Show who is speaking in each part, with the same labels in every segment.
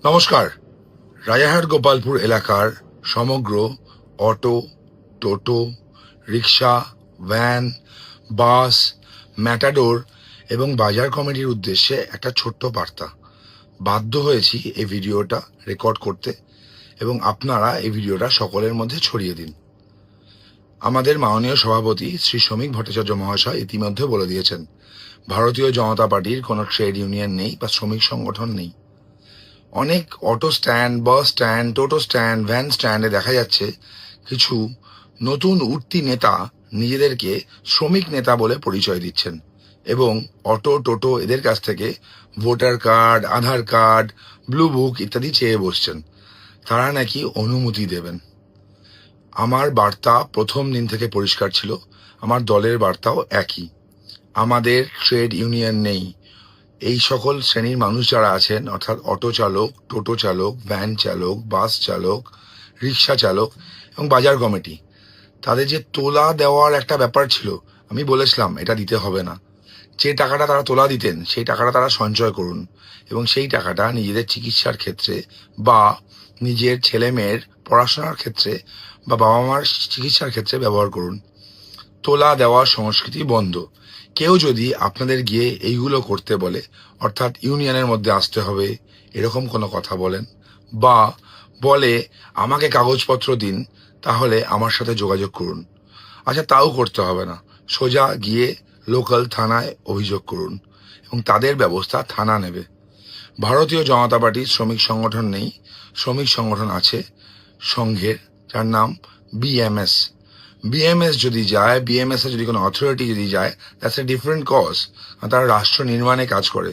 Speaker 1: নমস্কার। রাজারহাট গোপালপুর এলাকার সমগ্র অটো, টোটো, রিক্সা, ভ্যান, বাস, ম্যাটাডোর এবং বাজার কমিটির উদ্দেশ্যে একটা ছোট্ট বার্তা। বাধ্য হয়েছি এই ভিডিওটা রেকর্ড করতে এবং আপনারা এই ভিডিওটা সকলের মধ্যে ছড়িয়ে দিন। আমাদের মাননীয় সভাপতি শ্রী শ্রমিক ভট্টাচার্য মহাশয় ইতিমধ্যে বলে দিয়েছেন, ভারতীয় জনতা পার্টির কোনো ট্রেড ইউনিয়ন নেই বা শ্রমিক সংগঠন নেই। অনেক অটো স্ট্যান্ড, বাস স্ট্যান্ড, টোটো স্ট্যান্ড, ভ্যান স্ট্যান্ডে দেখা যাচ্ছে কিছু নতুন উঠতি নেতা নিজেদেরকে শ্রমিক নেতা বলে পরিচয় দিচ্ছেন এবং অটো, টোটো এদের কাছ থেকে ভোটার কার্ড, আধার কার্ড, ব্লু বুক ইত্যাদি চেয়ে বসছেন। তারা নাকি অনুমতি দেবেন। আমার বার্তা প্রথম দিন থেকে পরিষ্কার ছিল, আমার দলের বার্তাও একই। আমাদের ট্রেড ইউনিয়ন নেই। এই সকল শ্রেণীর মানুষ যারা আছেন, অর্থাৎ অটো চালক, টোটো চালক, ভ্যান চালক, বাস চালক, রিক্সা চালক এবং বাজার কমিটি, তাদের যে তোলা দেওয়ার একটা ব্যাপার ছিল, আমি বলেছিলাম এটা দিতে হবে না। যে টাকাটা তারা তোলা দিতেন সেই টাকাটা তারা সঞ্চয় করুন এবং সেই টাকাটা নিজেদের চিকিৎসার ক্ষেত্রে বা নিজের ছেলে মেয়ের পড়াশোনার ক্ষেত্রে বা বাবা মার চিকিৎসার ক্ষেত্রে ব্যবহার করুন। তোলা দেওয়ার সংস্কৃতি বন্ধ। কেউ যদি আপনাদের গিয়ে এইগুলো করতে বলে, অর্থাৎ ইউনিয়নের মধ্যে আসতে হবে এরকম কোনো কথা বলেন বা বলে আমাকে কাগজপত্র দিন, তাহলে আমার সাথে যোগাযোগ করুন। আচ্ছা, তাও করতে হবে না, সোজা গিয়ে লোকাল থানায় অভিযোগ করুন এবং তাদের ব্যবস্থা থানা নেবে। ভারতীয় জনতা পার্টির শ্রমিক সংগঠন নেই, শ্রমিক সংগঠন আছে সংঘের, যার নাম বিএমএস। বিএমএস যদি যায়, বিএমএস এর যদি কোনো অথরিটি যদি যায়, দ্যাটস এ ডিফারেন্ট কজ। তারা রাষ্ট্র নির্মাণে কাজ করে,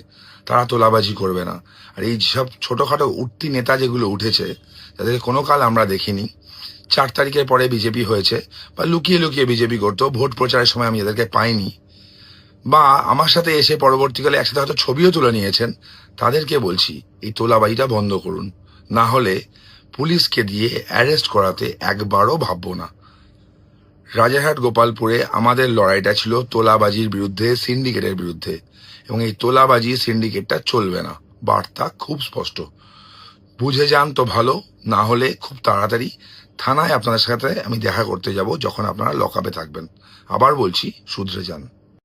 Speaker 1: তারা তোলাবাজি করবে না। আর এই সব ছোটখাটো উঠতি নেতা যেগুলো উঠেছে, যাদেরকে কোনো কাল আমরা দেখিনি, 4 তারিখের পরে বিজেপি হয়েছে বা লুকিয়ে লুকিয়ে বিজেপি করতো, ভোট প্রচারের সময় আমি এদেরকে পাইনি, বা আমার সাথে এসে পরবর্তীকালে একসাথে হয়তো ছবিও তুলে নিয়েছেন, তাদেরকে বলছি এই তোলাবাজিটা বন্ধ করুন, না হলে পুলিশকে দিয়ে অ্যারেস্ট করাতে একবারও ভাববো না। রাজারহাট গোপালপুরে আমাদের লড়াইটা ছিল তোলাবাজির বিরুদ্ধে, সিন্ডিকেটের বিরুদ্ধে, এবং এই তোলাবাজি সিন্ডিকেটটা চলবে না। বার্তা খুব স্পষ্ট, বুঝে যান তো ভালো, না হলে খুব তাড়াতাড়ি থানায় আপনাদের সাথে আমি দেখা করতে যাব যখন আপনারা লকআপে থাকবেন। আবার বলছি, শুধরে যান।